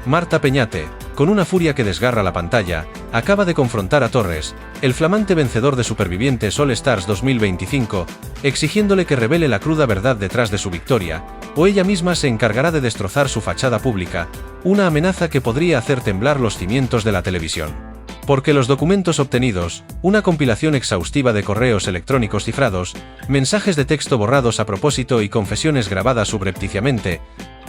Marta Peñate, con una furia que desgarra la pantalla, acaba de confrontar a Torres, el flamante vencedor de Supervivientes All Stars 2025, exigiéndole que revele la cruda verdad detrás de su victoria, o ella misma se encargará de destrozar su fachada pública, una amenaza que podría hacer temblar los cimientos de la televisión. Porque los documentos obtenidos, una compilación exhaustiva de correos electrónicos cifrados, mensajes de texto borrados a propósito y confesiones grabadas subrepticiamente,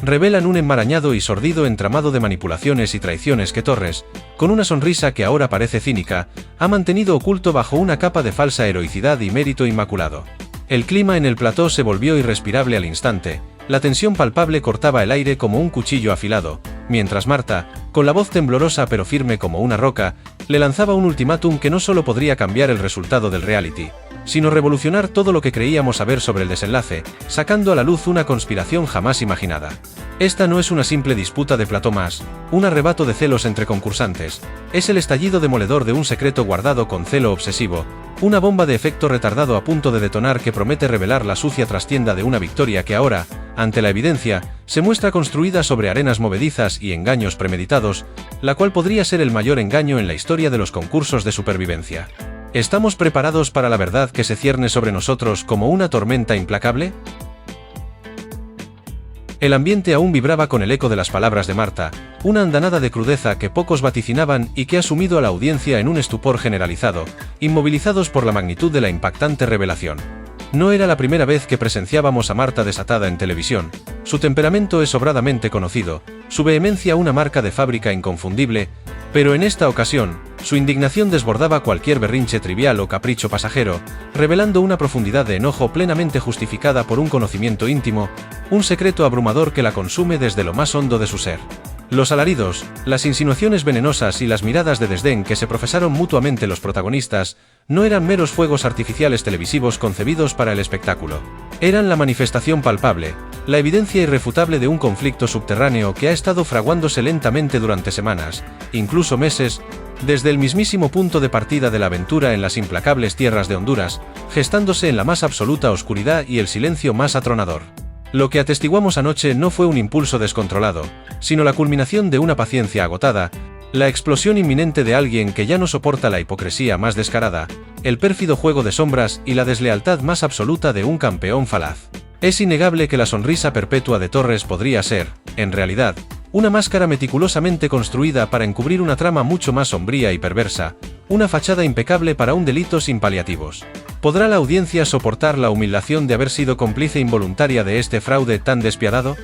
revelan un enmarañado y sordido entramado de manipulaciones y traiciones que Torres, con una sonrisa que ahora parece cínica, ha mantenido oculto bajo una capa de falsa heroicidad y mérito inmaculado. El clima en el plató se volvió irrespirable al instante, la tensión palpable cortaba el aire como un cuchillo afilado, mientras Marta, con la voz temblorosa pero firme como una roca, le lanzaba un ultimátum que no solo podría cambiar el resultado del reality, sino revolucionar todo lo que creíamos saber sobre el desenlace, sacando a la luz una conspiración jamás imaginada. Esta no es una simple disputa de plató más, un arrebato de celos entre concursantes, es el estallido demoledor de un secreto guardado con celo obsesivo, una bomba de efecto retardado a punto de detonar que promete revelar la sucia trastienda de una victoria que ahora, ante la evidencia, se muestra construida sobre arenas movedizas y engaños premeditados, la cual podría ser el mayor engaño en la historia de los concursos de supervivencia. ¿Estamos preparados para la verdad que se cierne sobre nosotros como una tormenta implacable? El ambiente aún vibraba con el eco de las palabras de Marta, una andanada de crudeza que pocos vaticinaban y que ha sumido a la audiencia en un estupor generalizado, inmovilizados por la magnitud de la impactante revelación. No era la primera vez que presenciábamos a Marta desatada en televisión, su temperamento es sobradamente conocido, su vehemencia una marca de fábrica inconfundible, pero en esta ocasión, su indignación desbordaba cualquier berrinche trivial o capricho pasajero, revelando una profundidad de enojo plenamente justificada por un conocimiento íntimo, un secreto abrumador que la consume desde lo más hondo de su ser. Los alaridos, las insinuaciones venenosas y las miradas de desdén que se profesaron mutuamente los protagonistas, no eran meros fuegos artificiales televisivos concebidos para el espectáculo. Eran la manifestación palpable, la evidencia irrefutable de un conflicto subterráneo que ha estado fraguándose lentamente durante semanas, incluso meses, desde el mismísimo punto de partida de la aventura en las implacables tierras de Honduras, gestándose en la más absoluta oscuridad y el silencio más atronador. Lo que atestiguamos anoche no fue un impulso descontrolado, sino la culminación de una paciencia agotada, la explosión inminente de alguien que ya no soporta la hipocresía más descarada, el pérfido juego de sombras y la deslealtad más absoluta de un campeón falaz. Es innegable que la sonrisa perpetua de Torres podría ser, en realidad, una máscara meticulosamente construida para encubrir una trama mucho más sombría y perversa, una fachada impecable para un delito sin paliativos. ¿Podrá la audiencia soportar la humillación de haber sido cómplice involuntaria de este fraude tan despiadado?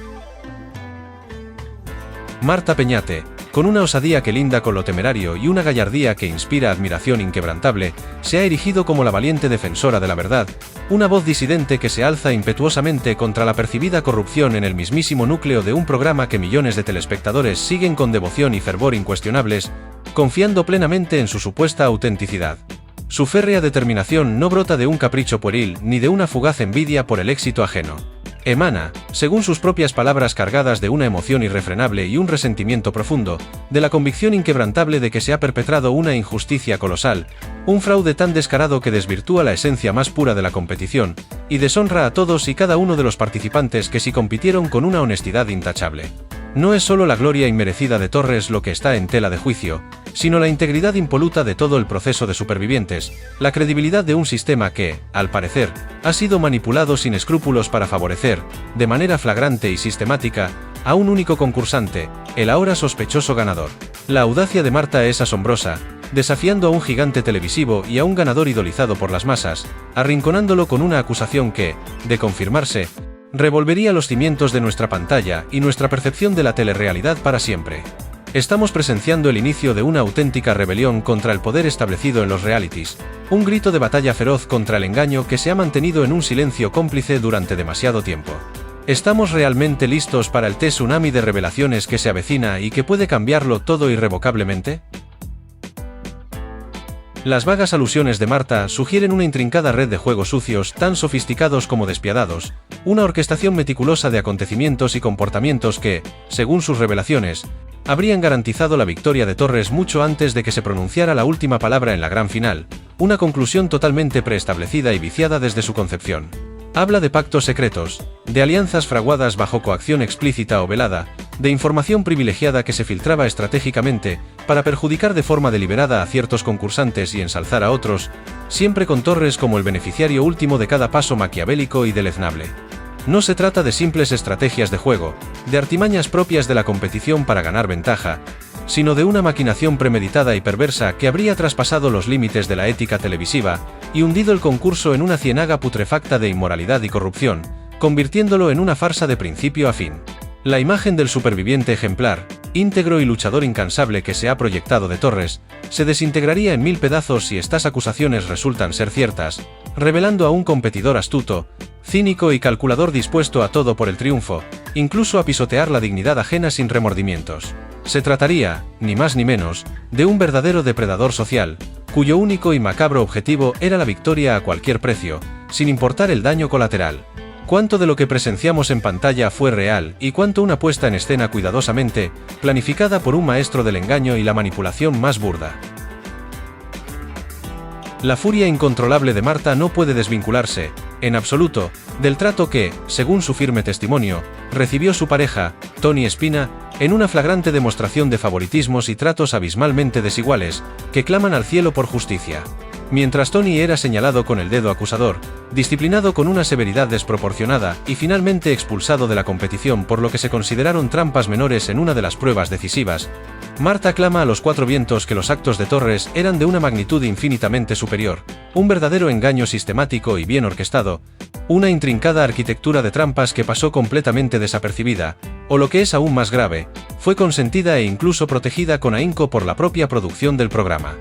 Marta Peñate, con una osadía que linda con lo temerario y una gallardía que inspira admiración inquebrantable, se ha erigido como la valiente defensora de la verdad, una voz disidente que se alza impetuosamente contra la percibida corrupción en el mismísimo núcleo de un programa que millones de telespectadores siguen con devoción y fervor incuestionables, confiando plenamente en su supuesta autenticidad. Su férrea determinación no brota de un capricho pueril ni de una fugaz envidia por el éxito ajeno. Emana, según sus propias palabras cargadas de una emoción irrefrenable y un resentimiento profundo, de la convicción inquebrantable de que se ha perpetrado una injusticia colosal, un fraude tan descarado que desvirtúa la esencia más pura de la competición, y deshonra a todos y cada uno de los participantes que sí compitieron con una honestidad intachable. No es solo la gloria inmerecida de Torres lo que está en tela de juicio, sino la integridad impoluta de todo el proceso de supervivientes, la credibilidad de un sistema que, al parecer, ha sido manipulado sin escrúpulos para favorecer, de manera flagrante y sistemática, a un único concursante, el ahora sospechoso ganador. La audacia de Marta es asombrosa, desafiando a un gigante televisivo y a un ganador idolizado por las masas, arrinconándolo con una acusación que, de confirmarse, revolvería los cimientos de nuestra pantalla y nuestra percepción de la telerrealidad para siempre. Estamos presenciando el inicio de una auténtica rebelión contra el poder establecido en los realities, un grito de batalla feroz contra el engaño que se ha mantenido en un silencio cómplice durante demasiado tiempo. ¿Estamos realmente listos para el tsunami de revelaciones que se avecina y que puede cambiarlo todo irrevocablemente? Las vagas alusiones de Marta sugieren una intrincada red de juegos sucios tan sofisticados como despiadados, una orquestación meticulosa de acontecimientos y comportamientos que, según sus revelaciones, habrían garantizado la victoria de Torres mucho antes de que se pronunciara la última palabra en la gran final, una conclusión totalmente preestablecida y viciada desde su concepción. Habla de pactos secretos, de alianzas fraguadas bajo coacción explícita o velada, de información privilegiada que se filtraba estratégicamente para perjudicar de forma deliberada a ciertos concursantes y ensalzar a otros, siempre con Torres como el beneficiario último de cada paso maquiavélico y deleznable. No se trata de simples estrategias de juego, de artimañas propias de la competición para ganar ventaja, sino de una maquinación premeditada y perversa que habría traspasado los límites de la ética televisiva y hundido el concurso en una ciénaga putrefacta de inmoralidad y corrupción, convirtiéndolo en una farsa de principio a fin. La imagen del superviviente ejemplar, íntegro y luchador incansable que se ha proyectado de Torres, se desintegraría en mil pedazos si estas acusaciones resultan ser ciertas, revelando a un competidor astuto, cínico y calculador dispuesto a todo por el triunfo, incluso a pisotear la dignidad ajena sin remordimientos. Se trataría, ni más ni menos, de un verdadero depredador social, cuyo único y macabro objetivo era la victoria a cualquier precio, sin importar el daño colateral. Cuánto de lo que presenciamos en pantalla fue real y cuánto una puesta en escena cuidadosamente, planificada por un maestro del engaño y la manipulación más burda. La furia incontrolable de Marta no puede desvincularse, en absoluto, del trato que, según su firme testimonio, recibió su pareja, Tony Espina, en una flagrante demostración de favoritismos y tratos abismalmente desiguales, que claman al cielo por justicia. Mientras Tony era señalado con el dedo acusador, disciplinado con una severidad desproporcionada y finalmente expulsado de la competición por lo que se consideraron trampas menores en una de las pruebas decisivas, Marta clama a los cuatro vientos que los actos de Torres eran de una magnitud infinitamente superior, un verdadero engaño sistemático y bien orquestado, una intrincada arquitectura de trampas que pasó completamente desapercibida, o lo que es aún más grave, fue consentida e incluso protegida con ahínco por la propia producción del programa.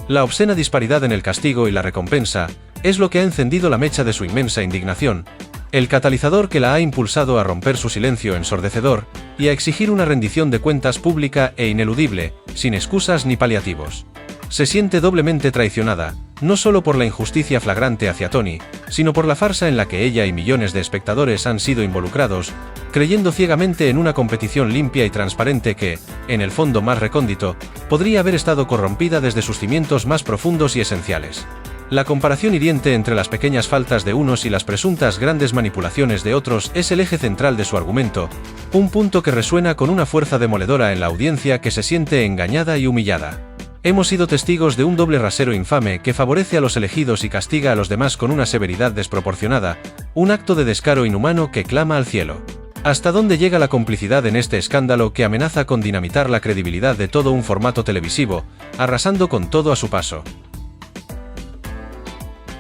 La obscena disparidad en el castigo y la recompensa es lo que ha encendido la mecha de su inmensa indignación, el catalizador que la ha impulsado a romper su silencio ensordecedor y a exigir una rendición de cuentas pública e ineludible, sin excusas ni paliativos. Se siente doblemente traicionada, no solo por la injusticia flagrante hacia Tony, sino por la farsa en la que ella y millones de espectadores han sido involucrados, creyendo ciegamente en una competición limpia y transparente que, en el fondo más recóndito, podría haber estado corrompida desde sus cimientos más profundos y esenciales. La comparación hiriente entre las pequeñas faltas de unos y las presuntas grandes manipulaciones de otros es el eje central de su argumento, un punto que resuena con una fuerza demoledora en la audiencia que se siente engañada y humillada. Hemos sido testigos de un doble rasero infame que favorece a los elegidos y castiga a los demás con una severidad desproporcionada, un acto de descaro inhumano que clama al cielo. ¿Hasta dónde llega la complicidad en este escándalo que amenaza con dinamitar la credibilidad de todo un formato televisivo, arrasando con todo a su paso?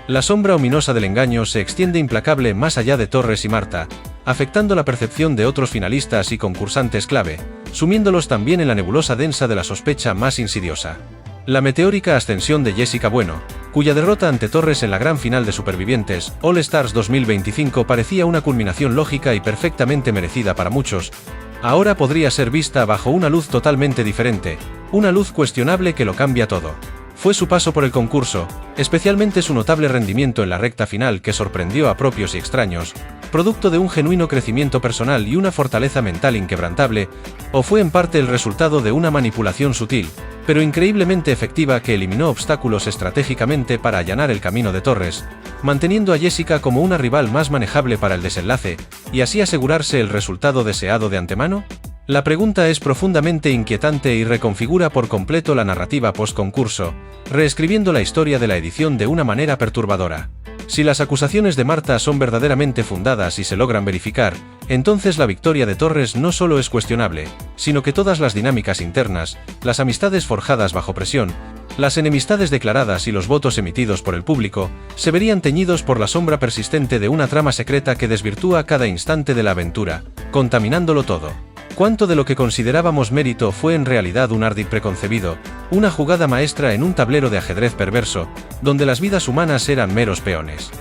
La sombra ominosa del engaño se extiende implacable más allá de Torres y Marta, afectando la percepción de otros finalistas y concursantes clave, sumiéndolos también en la nebulosa densa de la sospecha más insidiosa. La meteórica ascensión de Jessica Bueno, cuya derrota ante Torres en la gran final de Supervivientes, All Stars 2025 parecía una culminación lógica y perfectamente merecida para muchos, ahora podría ser vista bajo una luz totalmente diferente, una luz cuestionable que lo cambia todo. Fue su paso por el concurso, especialmente su notable rendimiento en la recta final que sorprendió a propios y extraños, producto de un genuino crecimiento personal y una fortaleza mental inquebrantable, o fue en parte el resultado de una manipulación sutil, pero increíblemente efectiva que eliminó obstáculos estratégicamente para allanar el camino de Torres, manteniendo a Jessica como una rival más manejable para el desenlace, y así asegurarse el resultado deseado de antemano? La pregunta es profundamente inquietante y reconfigura por completo la narrativa post-concurso, reescribiendo la historia de la edición de una manera perturbadora. Si las acusaciones de Marta son verdaderamente fundadas y se logran verificar, entonces la victoria de Torres no solo es cuestionable, sino que todas las dinámicas internas, las amistades forjadas bajo presión, las enemistades declaradas y los votos emitidos por el público, se verían teñidos por la sombra persistente de una trama secreta que desvirtúa cada instante de la aventura, contaminándolo todo. ¿Cuánto de lo que considerábamos mérito fue en realidad un ardid preconcebido, una jugada maestra en un tablero de ajedrez perverso, donde las vidas humanas eran meros peones?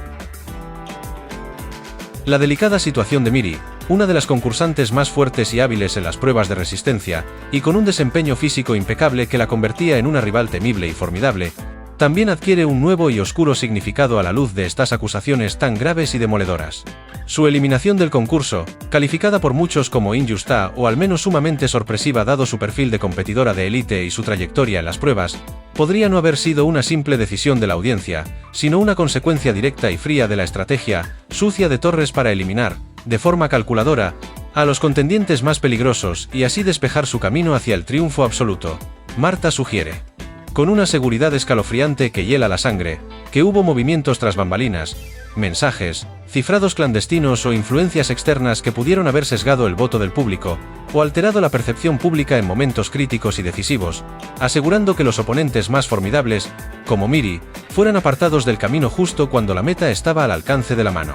La delicada situación de Miri, una de las concursantes más fuertes y hábiles en las pruebas de resistencia, y con un desempeño físico impecable que la convertía en una rival temible y formidable, también adquiere un nuevo y oscuro significado a la luz de estas acusaciones tan graves y demoledoras. Su eliminación del concurso, calificada por muchos como injusta o al menos sumamente sorpresiva dado su perfil de competidora de élite y su trayectoria en las pruebas, podría no haber sido una simple decisión de la audiencia, sino una consecuencia directa y fría de la estrategia sucia de Torres para eliminar, de forma calculadora, a los contendientes más peligrosos y así despejar su camino hacia el triunfo absoluto. Marta sugiere, con una seguridad escalofriante que hiela la sangre, que hubo movimientos tras bambalinas, mensajes, cifrados clandestinos o influencias externas que pudieron haber sesgado el voto del público, o alterado la percepción pública en momentos críticos y decisivos, asegurando que los oponentes más formidables, como Miri, fueran apartados del camino justo cuando la meta estaba al alcance de la mano.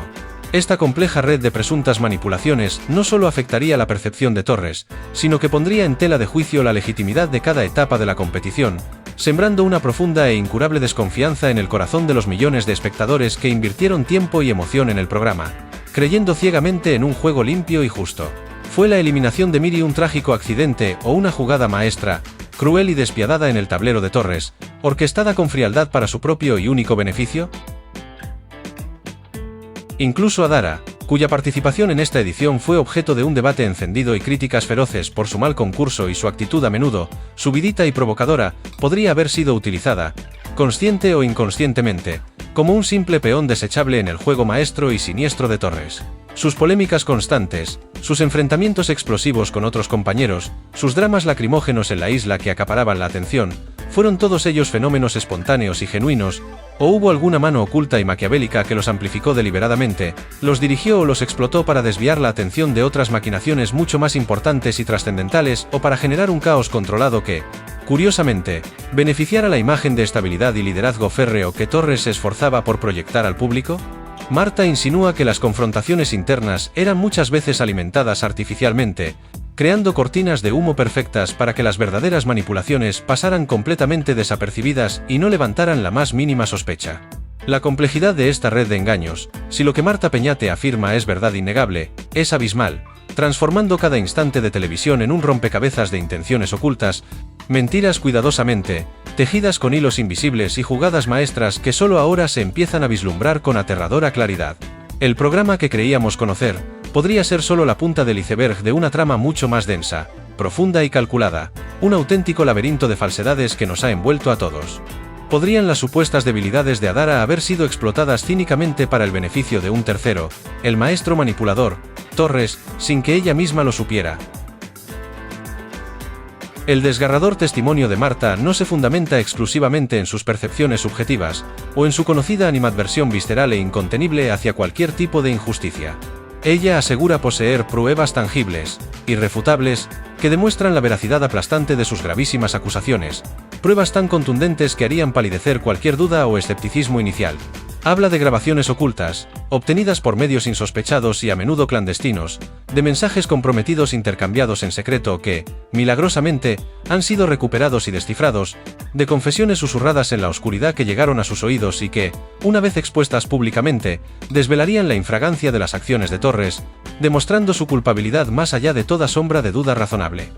Esta compleja red de presuntas manipulaciones no solo afectaría la percepción de Torres, sino que pondría en tela de juicio la legitimidad de cada etapa de la competición, sembrando una profunda e incurable desconfianza en el corazón de los millones de espectadores que invirtieron tiempo y emoción en el programa, creyendo ciegamente en un juego limpio y justo. ¿Fue la eliminación de Miri un trágico accidente o una jugada maestra, cruel y despiadada en el tablero de Torres, orquestada con frialdad para su propio y único beneficio? Incluso Adara, cuya participación en esta edición fue objeto de un debate encendido y críticas feroces por su mal concurso y su actitud a menudo subidita y provocadora, podría haber sido utilizada, consciente o inconscientemente, como un simple peón desechable en el juego maestro y siniestro de Torres. Sus polémicas constantes, sus enfrentamientos explosivos con otros compañeros, sus dramas lacrimógenos en la isla que acaparaban la atención, ¿fueron todos ellos fenómenos espontáneos y genuinos, o hubo alguna mano oculta y maquiavélica que los amplificó deliberadamente, los dirigió o los explotó para desviar la atención de otras maquinaciones mucho más importantes y trascendentales o para generar un caos controlado que, curiosamente, beneficiara la imagen de estabilidad y liderazgo férreo que Torres se esforzaba por proyectar al público? Marta insinúa que las confrontaciones internas eran muchas veces alimentadas artificialmente, creando cortinas de humo perfectas para que las verdaderas manipulaciones pasaran completamente desapercibidas y no levantaran la más mínima sospecha. La complejidad de esta red de engaños, si lo que Marta Peñate afirma es verdad innegable, es abismal, transformando cada instante de televisión en un rompecabezas de intenciones ocultas, mentiras cuidadosamente tejidas con hilos invisibles y jugadas maestras que solo ahora se empiezan a vislumbrar con aterradora claridad. El programa que creíamos conocer podría ser solo la punta del iceberg de una trama mucho más densa, profunda y calculada, un auténtico laberinto de falsedades que nos ha envuelto a todos. ¿Podrían las supuestas debilidades de Adara haber sido explotadas cínicamente para el beneficio de un tercero, el maestro manipulador, Torres, sin que ella misma lo supiera? El desgarrador testimonio de Marta no se fundamenta exclusivamente en sus percepciones subjetivas, o en su conocida animadversión visceral e incontenible hacia cualquier tipo de injusticia. Ella asegura poseer pruebas tangibles, irrefutables, que demuestran la veracidad aplastante de sus gravísimas acusaciones, pruebas tan contundentes que harían palidecer cualquier duda o escepticismo inicial. Habla de grabaciones ocultas, obtenidas por medios insospechados y a menudo clandestinos, de mensajes comprometidos intercambiados en secreto que, milagrosamente, han sido recuperados y descifrados, de confesiones susurradas en la oscuridad que llegaron a sus oídos y que, una vez expuestas públicamente, desvelarían la infragancia de las acciones de Torres, demostrando su culpabilidad más allá de toda sombra de duda razonable.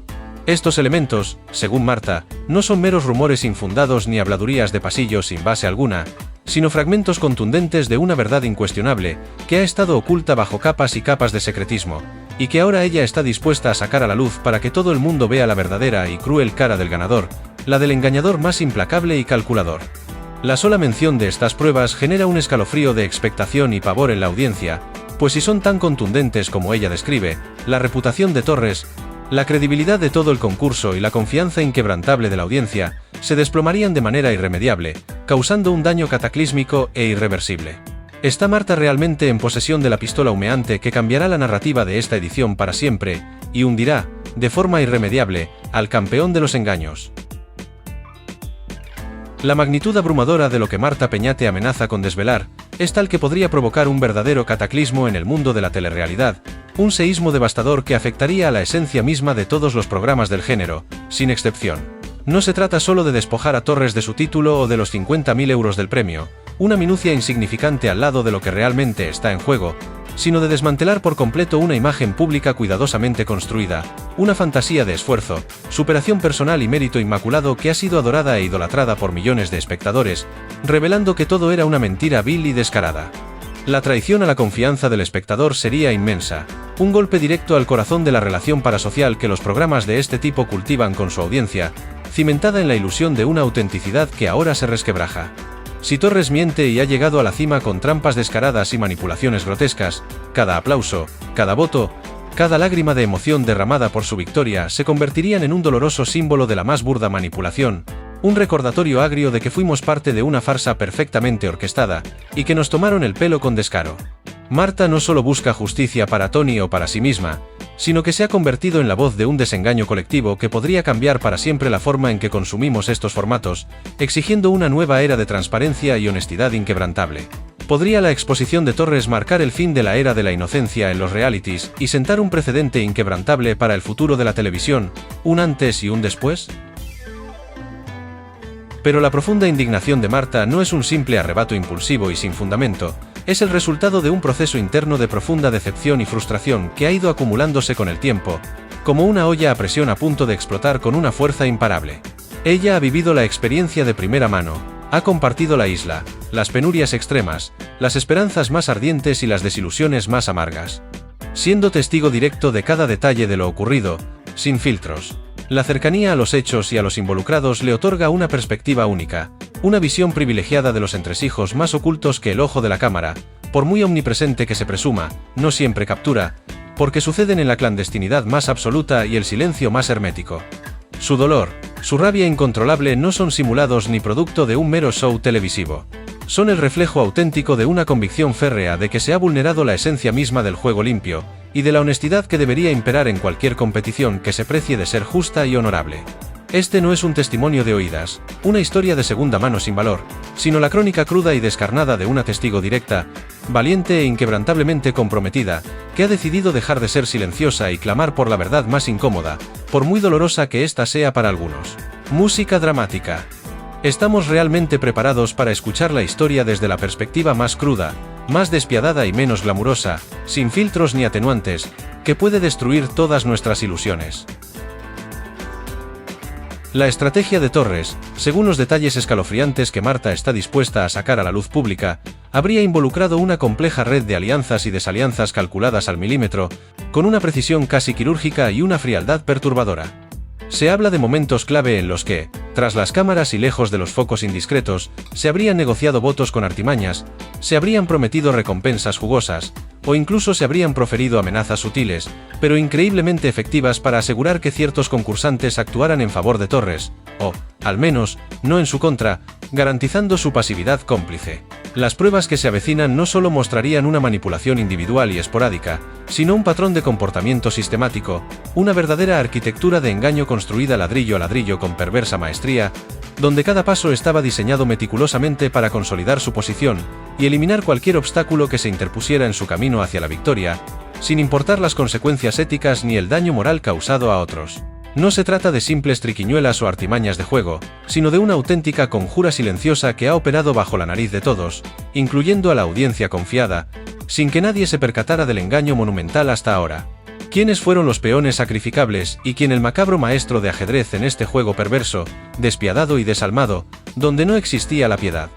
Estos elementos, según Marta, no son meros rumores infundados ni habladurías de pasillo sin base alguna, sino fragmentos contundentes de una verdad incuestionable, que ha estado oculta bajo capas y capas de secretismo, y que ahora ella está dispuesta a sacar a la luz para que todo el mundo vea la verdadera y cruel cara del ganador, la del engañador más implacable y calculador. La sola mención de estas pruebas genera un escalofrío de expectación y pavor en la audiencia, pues si son tan contundentes como ella describe, la reputación de Torres, la credibilidad de todo el concurso y la confianza inquebrantable de la audiencia se desplomarían de manera irremediable, causando un daño cataclísmico e irreversible. ¿Está Marta realmente en posesión de la pistola humeante que cambiará la narrativa de esta edición para siempre y hundirá, de forma irremediable, al campeón de los engaños? La magnitud abrumadora de lo que Marta Peñate amenaza con desvelar es tal que podría provocar un verdadero cataclismo en el mundo de la telerrealidad, un seísmo devastador que afectaría a la esencia misma de todos los programas del género, sin excepción. No se trata solo de despojar a Torres de su título o de los 50.000 euros del premio, una minucia insignificante al lado de lo que realmente está en juego, sino de desmantelar por completo una imagen pública cuidadosamente construida, una fantasía de esfuerzo, superación personal y mérito inmaculado que ha sido adorada e idolatrada por millones de espectadores, revelando que todo era una mentira vil y descarada. La traición a la confianza del espectador sería inmensa, un golpe directo al corazón de la relación parasocial que los programas de este tipo cultivan con su audiencia, cimentada en la ilusión de una autenticidad que ahora se resquebraja. Si Torres miente y ha llegado a la cima con trampas descaradas y manipulaciones grotescas, cada aplauso, cada voto, Cada lágrima de emoción derramada por su victoria se convertirían en un doloroso símbolo de la más burda manipulación, un recordatorio agrio de que fuimos parte de una farsa perfectamente orquestada, y que nos tomaron el pelo con descaro. Marta no solo busca justicia para Tony o para sí misma, sino que se ha convertido en la voz de un desengaño colectivo que podría cambiar para siempre la forma en que consumimos estos formatos, exigiendo una nueva era de transparencia y honestidad inquebrantable. ¿Podría la exposición de Torres marcar el fin de la era de la inocencia en los realities y sentar un precedente inquebrantable para el futuro de la televisión, un antes y un después? Pero la profunda indignación de Marta no es un simple arrebato impulsivo y sin fundamento, es el resultado de un proceso interno de profunda decepción y frustración que ha ido acumulándose con el tiempo, como una olla a presión a punto de explotar con una fuerza imparable. Ella ha vivido la experiencia de primera mano, ha compartido la isla, las penurias extremas, las esperanzas más ardientes y las desilusiones más amargas. Siendo testigo directo de cada detalle de lo ocurrido, sin filtros. La cercanía a los hechos y a los involucrados le otorga una perspectiva única, una visión privilegiada de los entresijos más ocultos que el ojo de la cámara, por muy omnipresente que se presuma, no siempre captura, porque suceden en la clandestinidad más absoluta y el silencio más hermético. Su dolor, su rabia incontrolable no son simulados ni producto de un mero show televisivo. Son el reflejo auténtico de una convicción férrea de que se ha vulnerado la esencia misma del juego limpio, y de la honestidad que debería imperar en cualquier competición que se precie de ser justa y honorable. Este no es un testimonio de oídas, una historia de segunda mano sin valor, sino la crónica cruda y descarnada de una testigo directa, valiente e inquebrantablemente comprometida, que ha decidido dejar de ser silenciosa y clamar por la verdad más incómoda, por muy dolorosa que ésta sea para algunos. Música dramática. ¿Estamos realmente preparados para escuchar la historia desde la perspectiva más cruda, más despiadada y menos glamurosa, sin filtros ni atenuantes, que puede destruir todas nuestras ilusiones? La estrategia de Torres, según los detalles escalofriantes que Marta está dispuesta a sacar a la luz pública, habría involucrado una compleja red de alianzas y desalianzas calculadas al milímetro, con una precisión casi quirúrgica y una frialdad perturbadora. Se habla de momentos clave en los que, tras las cámaras y lejos de los focos indiscretos, se habrían negociado votos con artimañas, se habrían prometido recompensas jugosas, o incluso se habrían proferido amenazas sutiles, pero increíblemente efectivas para asegurar que ciertos concursantes actuaran en favor de Torres, o, al menos, no en su contra, garantizando su pasividad cómplice. Las pruebas que se avecinan no solo mostrarían una manipulación individual y esporádica, sino un patrón de comportamiento sistemático, una verdadera arquitectura de engaño construida ladrillo a ladrillo con perversa maestría, donde cada paso estaba diseñado meticulosamente para consolidar su posición y eliminar cualquier obstáculo que se interpusiera en su camino hacia la victoria, sin importar las consecuencias éticas ni el daño moral causado a otros. No se trata de simples triquiñuelas o artimañas de juego, sino de una auténtica conjura silenciosa que ha operado bajo la nariz de todos, incluyendo a la audiencia confiada, sin que nadie se percatara del engaño monumental hasta ahora. ¿Quiénes fueron los peones sacrificables y quién el macabro maestro de ajedrez en este juego perverso, despiadado y desalmado, donde no existía la piedad?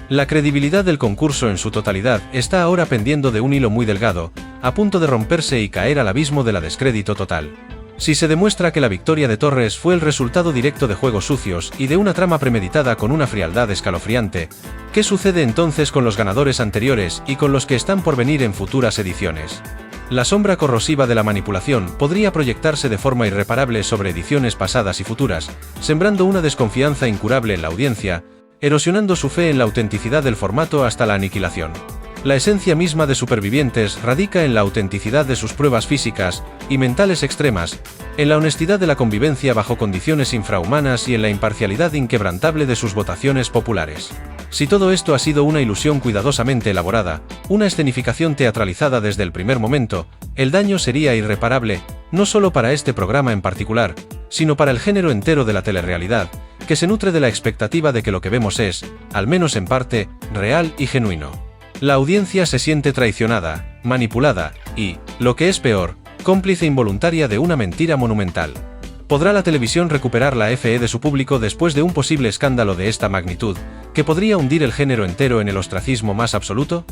La credibilidad del concurso en su totalidad está ahora pendiendo de un hilo muy delgado, a punto de romperse y caer al abismo de la descrédito total. Si se demuestra que la victoria de Torres fue el resultado directo de juegos sucios y de una trama premeditada con una frialdad escalofriante, ¿qué sucede entonces con los ganadores anteriores y con los que están por venir en futuras ediciones? La sombra corrosiva de la manipulación podría proyectarse de forma irreparable sobre ediciones pasadas y futuras, sembrando una desconfianza incurable en la audiencia, erosionando su fe en la autenticidad del formato hasta la aniquilación. La esencia misma de Supervivientes radica en la autenticidad de sus pruebas físicas y mentales extremas, en la honestidad de la convivencia bajo condiciones infrahumanas y en la imparcialidad inquebrantable de sus votaciones populares. Si todo esto ha sido una ilusión cuidadosamente elaborada, una escenificación teatralizada desde el primer momento, el daño sería irreparable, no solo para este programa en particular, sino para el género entero de la telerrealidad, que se nutre de la expectativa de que lo que vemos es, al menos en parte, real y genuino. La audiencia se siente traicionada, manipulada y, lo que es peor, cómplice involuntaria de una mentira monumental. ¿Podrá la televisión recuperar la fe de su público después de un posible escándalo de esta magnitud, que podría hundir el género entero en el ostracismo más absoluto?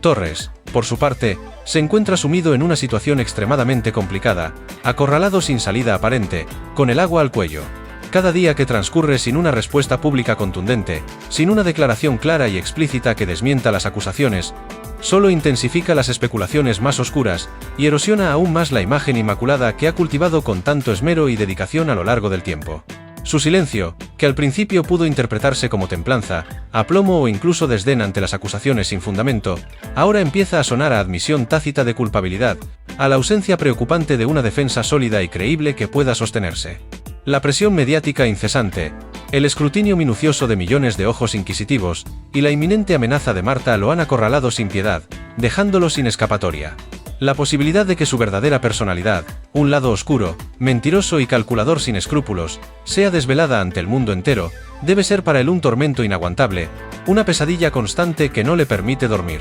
Torres, por su parte, se encuentra sumido en una situación extremadamente complicada, acorralado sin salida aparente, con el agua al cuello. Cada día que transcurre sin una respuesta pública contundente, sin una declaración clara y explícita que desmienta las acusaciones, Solo intensifica las especulaciones más oscuras y erosiona aún más la imagen inmaculada que ha cultivado con tanto esmero y dedicación a lo largo del tiempo. Su silencio, que al principio pudo interpretarse como templanza, aplomo o incluso desdén ante las acusaciones sin fundamento, ahora empieza a sonar a admisión tácita de culpabilidad, a la ausencia preocupante de una defensa sólida y creíble que pueda sostenerse. La presión mediática incesante, el escrutinio minucioso de millones de ojos inquisitivos y la inminente amenaza de Marta lo han acorralado sin piedad, dejándolo sin escapatoria. La posibilidad de que su verdadera personalidad, un lado oscuro, mentiroso y calculador sin escrúpulos, sea desvelada ante el mundo entero, debe ser para él un tormento inaguantable, una pesadilla constante que no le permite dormir.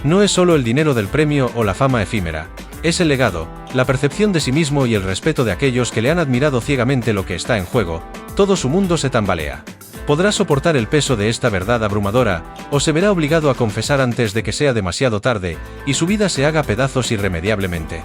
No es solo el dinero del premio o la fama efímera, es el legado, la percepción de sí mismo y el respeto de aquellos que le han admirado ciegamente lo que está en juego, todo su mundo se tambalea. ¿Podrá soportar el peso de esta verdad abrumadora, o se verá obligado a confesar antes de que sea demasiado tarde, y su vida se haga pedazos irremediablemente?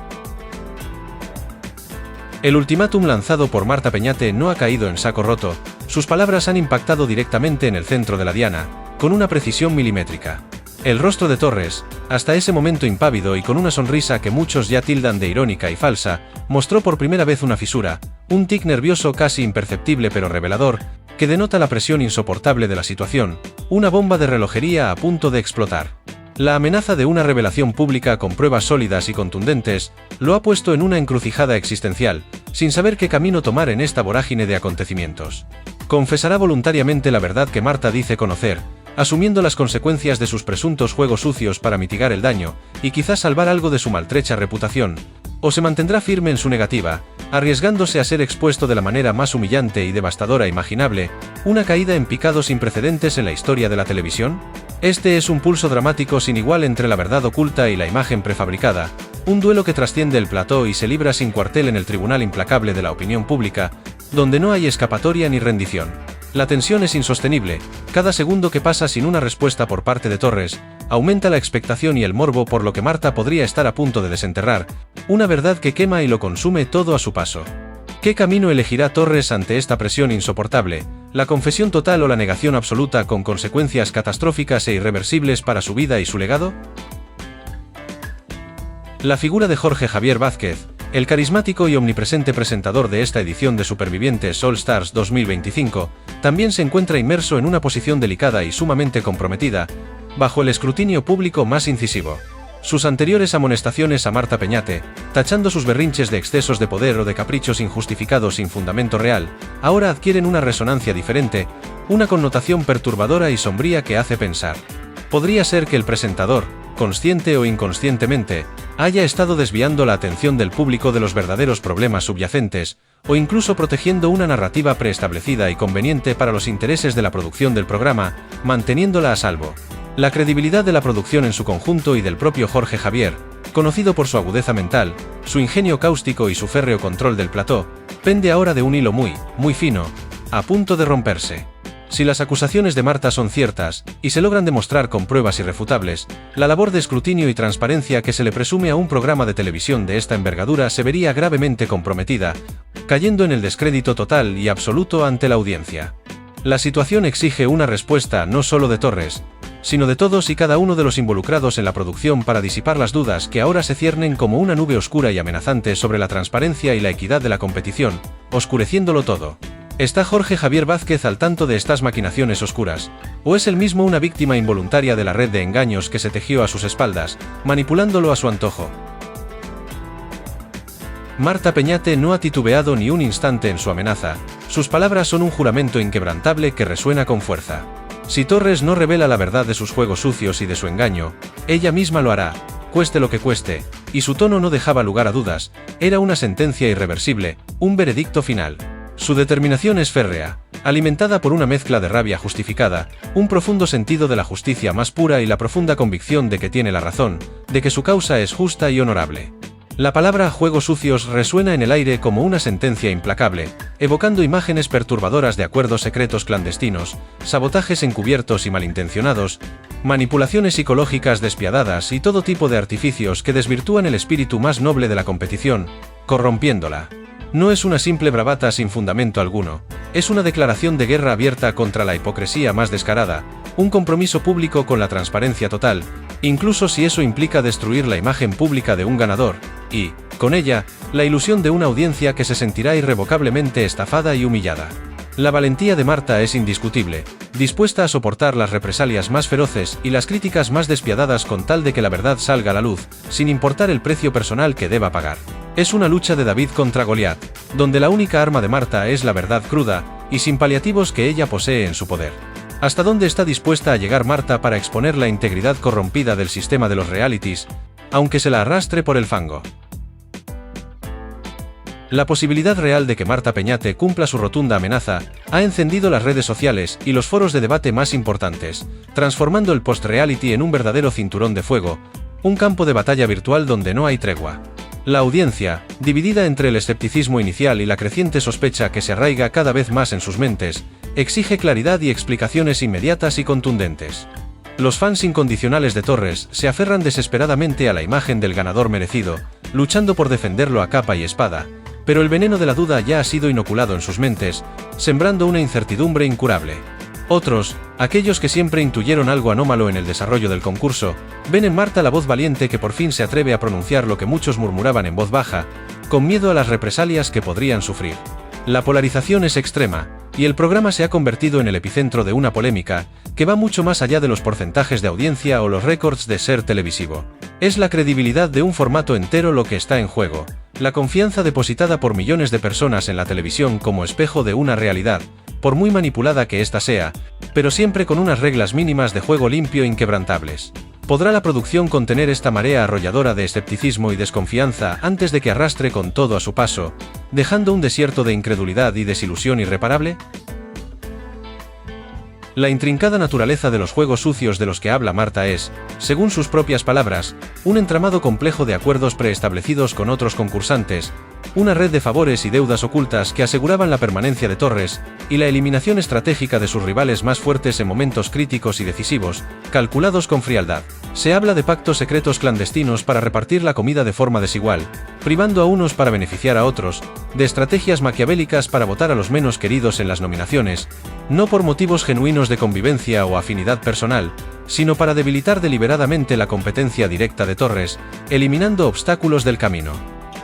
El ultimátum lanzado por Marta Peñate no ha caído en saco roto, sus palabras han impactado directamente en el centro de la diana, con una precisión milimétrica. El rostro de Torres, hasta ese momento impávido y con una sonrisa que muchos ya tildan de irónica y falsa, mostró por primera vez una fisura, un tic nervioso casi imperceptible pero revelador, que denota la presión insoportable de la situación, una bomba de relojería a punto de explotar. La amenaza de una revelación pública con pruebas sólidas y contundentes lo ha puesto en una encrucijada existencial, sin saber qué camino tomar en esta vorágine de acontecimientos. Confesará voluntariamente la verdad que Marta dice conocer, asumiendo las consecuencias de sus presuntos juegos sucios para mitigar el daño y quizás salvar algo de su maltrecha reputación, o se mantendrá firme en su negativa, arriesgándose a ser expuesto de la manera más humillante y devastadora imaginable, una caída en picado sin precedentes en la historia de la televisión. Este es un pulso dramático sin igual entre la verdad oculta y la imagen prefabricada, un duelo que trasciende el plató y se libra sin cuartel en el tribunal implacable de la opinión pública, donde no hay escapatoria ni rendición. La tensión es insostenible, cada segundo que pasa sin una respuesta por parte de Torres, aumenta la expectación y el morbo por lo que Marta podría estar a punto de desenterrar, una verdad que quema y lo consume todo a su paso. ¿Qué camino elegirá Torres ante esta presión insoportable? ¿La confesión total o la negación absoluta con consecuencias catastróficas e irreversibles para su vida y su legado? La figura de Jorge Javier Vázquez, el carismático y omnipresente presentador de esta edición de Supervivientes All Stars 2025, también se encuentra inmerso en una posición delicada y sumamente comprometida, bajo el escrutinio público más incisivo. Sus anteriores amonestaciones a Marta Peñate, tachando sus berrinches de excesos de poder o de caprichos injustificados sin fundamento real, ahora adquieren una resonancia diferente, una connotación perturbadora y sombría que hace pensar. Podría ser que el presentador, consciente o inconscientemente, haya estado desviando la atención del público de los verdaderos problemas subyacentes, o incluso protegiendo una narrativa preestablecida y conveniente para los intereses de la producción del programa, manteniéndola a salvo. La credibilidad de la producción en su conjunto y del propio Jorge Javier, conocido por su agudeza mental, su ingenio cáustico y su férreo control del plató, pende ahora de un hilo muy fino, a punto de romperse. Si las acusaciones de Marta son ciertas, y se logran demostrar con pruebas irrefutables, la labor de escrutinio y transparencia que se le presume a un programa de televisión de esta envergadura se vería gravemente comprometida, cayendo en el descrédito total y absoluto ante la audiencia. La situación exige una respuesta no solo de Torres, sino de todos y cada uno de los involucrados en la producción para disipar las dudas que ahora se ciernen como una nube oscura y amenazante sobre la transparencia y la equidad de la competición, oscureciéndolo todo. ¿Está Jorge Javier Vázquez al tanto de estas maquinaciones oscuras? ¿O es él mismo una víctima involuntaria de la red de engaños que se tejió a sus espaldas, manipulándolo a su antojo? Marta Peñate no ha titubeado ni un instante en su amenaza, sus palabras son un juramento inquebrantable que resuena con fuerza. Si Torres no revela la verdad de sus juegos sucios y de su engaño, ella misma lo hará, cueste lo que cueste, y su tono no dejaba lugar a dudas, era una sentencia irreversible, un veredicto final. Su determinación es férrea, alimentada por una mezcla de rabia justificada, un profundo sentido de la justicia más pura y la profunda convicción de que tiene la razón, de que su causa es justa y honorable. La palabra juegos sucios resuena en el aire como una sentencia implacable, evocando imágenes perturbadoras de acuerdos secretos clandestinos, sabotajes encubiertos y malintencionados, manipulaciones psicológicas despiadadas y todo tipo de artificios que desvirtúan el espíritu más noble de la competición, corrompiéndola. No es una simple bravata sin fundamento alguno, es una declaración de guerra abierta contra la hipocresía más descarada, un compromiso público con la transparencia total, incluso si eso implica destruir la imagen pública de un ganador, y, con ella, la ilusión de una audiencia que se sentirá irrevocablemente estafada y humillada. La valentía de Marta es indiscutible, dispuesta a soportar las represalias más feroces y las críticas más despiadadas con tal de que la verdad salga a la luz, sin importar el precio personal que deba pagar. Es una lucha de David contra Goliat, donde la única arma de Marta es la verdad cruda y sin paliativos que ella posee en su poder. ¿Hasta dónde está dispuesta a llegar Marta para exponer la integridad corrompida del sistema de los realities, aunque se la arrastre por el fango? La posibilidad real de que Marta Peñate cumpla su rotunda amenaza ha encendido las redes sociales y los foros de debate más importantes, transformando el post-reality en un verdadero cinturón de fuego, un campo de batalla virtual donde no hay tregua. La audiencia, dividida entre el escepticismo inicial y la creciente sospecha que se arraiga cada vez más en sus mentes, exige claridad y explicaciones inmediatas y contundentes. Los fans incondicionales de Torres se aferran desesperadamente a la imagen del ganador merecido, luchando por defenderlo a capa y espada, pero el veneno de la duda ya ha sido inoculado en sus mentes, sembrando una incertidumbre incurable. Otros, aquellos que siempre intuyeron algo anómalo en el desarrollo del concurso, ven en Marta la voz valiente que por fin se atreve a pronunciar lo que muchos murmuraban en voz baja, con miedo a las represalias que podrían sufrir. La polarización es extrema, y el programa se ha convertido en el epicentro de una polémica que va mucho más allá de los porcentajes de audiencia o los récords de ser televisivo. Es la credibilidad de un formato entero lo que está en juego, la confianza depositada por millones de personas en la televisión como espejo de una realidad, por muy manipulada que ésta sea, pero siempre con unas reglas mínimas de juego limpio e inquebrantables. ¿Podrá la producción contener esta marea arrolladora de escepticismo y desconfianza antes de que arrastre con todo a su paso, dejando un desierto de incredulidad y desilusión irreparable? La intrincada naturaleza de los juegos sucios de los que habla Marta es, según sus propias palabras, un entramado complejo de acuerdos preestablecidos con otros concursantes, una red de favores y deudas ocultas que aseguraban la permanencia de Torres y la eliminación estratégica de sus rivales más fuertes en momentos críticos y decisivos, calculados con frialdad. Se habla de pactos secretos clandestinos para repartir la comida de forma desigual, privando a unos para beneficiar a otros, de estrategias maquiavélicas para votar a los menos queridos en las nominaciones, no por motivos genuinos de convivencia o afinidad personal, sino para debilitar deliberadamente la competencia directa de Torres, eliminando obstáculos del camino.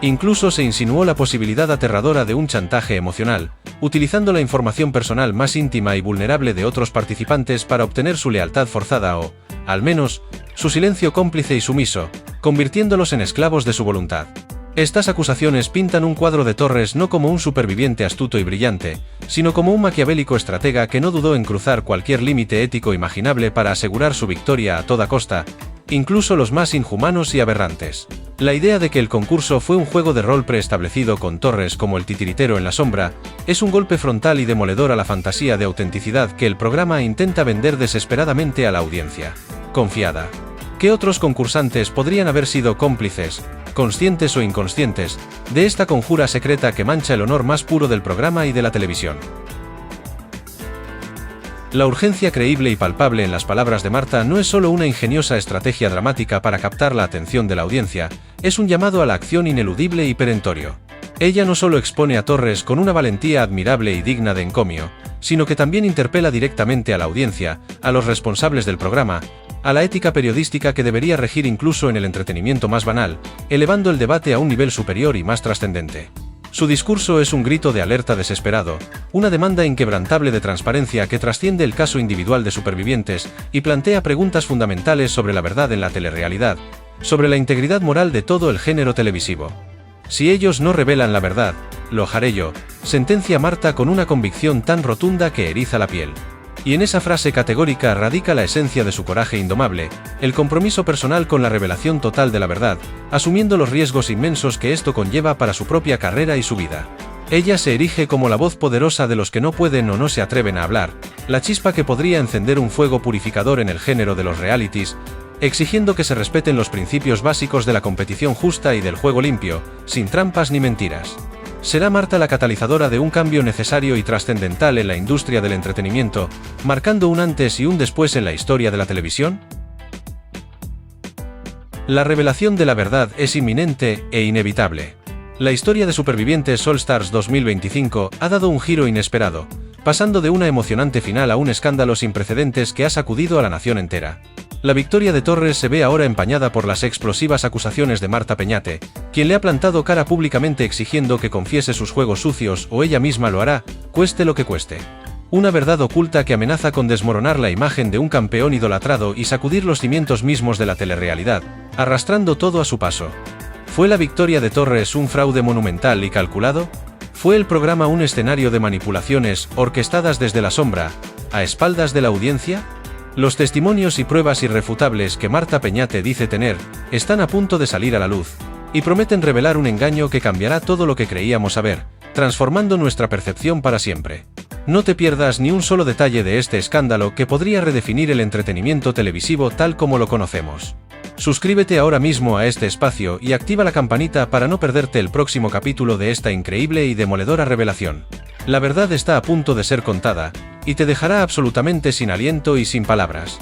Incluso se insinuó la posibilidad aterradora de un chantaje emocional, utilizando la información personal más íntima y vulnerable de otros participantes para obtener su lealtad forzada o, al menos, su silencio cómplice y sumiso, convirtiéndolos en esclavos de su voluntad. Estas acusaciones pintan un cuadro de Torres no como un superviviente astuto y brillante, sino como un maquiavélico estratega que no dudó en cruzar cualquier límite ético imaginable para asegurar su victoria a toda costa, incluso los más inhumanos y aberrantes. La idea de que el concurso fue un juego de rol preestablecido con Torres como el titiritero en la sombra, es un golpe frontal y demoledor a la fantasía de autenticidad que el programa intenta vender desesperadamente a la audiencia confiada. ¿Qué otros concursantes podrían haber sido cómplices, conscientes o inconscientes, de esta conjura secreta que mancha el honor más puro del programa y de la televisión? La urgencia creíble y palpable en las palabras de Marta no es solo una ingeniosa estrategia dramática para captar la atención de la audiencia, es un llamado a la acción ineludible y perentorio. Ella no solo expone a Torres con una valentía admirable y digna de encomio, sino que también interpela directamente a la audiencia, a los responsables del programa, a la ética periodística que debería regir incluso en el entretenimiento más banal, elevando el debate a un nivel superior y más trascendente. Su discurso es un grito de alerta desesperado, una demanda inquebrantable de transparencia que trasciende el caso individual de supervivientes y plantea preguntas fundamentales sobre la verdad en la telerrealidad, sobre la integridad moral de todo el género televisivo. Si ellos no revelan la verdad, lo haré yo, sentencia Marta con una convicción tan rotunda que eriza la piel. Y en esa frase categórica radica la esencia de su coraje indomable, el compromiso personal con la revelación total de la verdad, asumiendo los riesgos inmensos que esto conlleva para su propia carrera y su vida. Ella se erige como la voz poderosa de los que no pueden o no se atreven a hablar, la chispa que podría encender un fuego purificador en el género de los realities, exigiendo que se respeten los principios básicos de la competición justa y del juego limpio, sin trampas ni mentiras. ¿Será Marta la catalizadora de un cambio necesario y trascendental en la industria del entretenimiento, marcando un antes y un después en la historia de la televisión? La revelación de la verdad es inminente e inevitable. La historia de Supervivientes All Stars 2025 ha dado un giro inesperado, pasando de una emocionante final a un escándalo sin precedentes que ha sacudido a la nación entera. La victoria de Torres se ve ahora empañada por las explosivas acusaciones de Marta Peñate, quien le ha plantado cara públicamente exigiendo que confiese sus juegos sucios o ella misma lo hará, cueste lo que cueste. Una verdad oculta que amenaza con desmoronar la imagen de un campeón idolatrado y sacudir los cimientos mismos de la telerrealidad, arrastrando todo a su paso. ¿Fue la victoria de Torres un fraude monumental y calculado? ¿Fue el programa un escenario de manipulaciones orquestadas desde la sombra, a espaldas de la audiencia? Los testimonios y pruebas irrefutables que Marta Peñate dice tener, están a punto de salir a la luz, y prometen revelar un engaño que cambiará todo lo que creíamos saber, transformando nuestra percepción para siempre. No te pierdas ni un solo detalle de este escándalo que podría redefinir el entretenimiento televisivo tal como lo conocemos. Suscríbete ahora mismo a este espacio y activa la campanita para no perderte el próximo capítulo de esta increíble y demoledora revelación. La verdad está a punto de ser contada, y te dejará absolutamente sin aliento y sin palabras.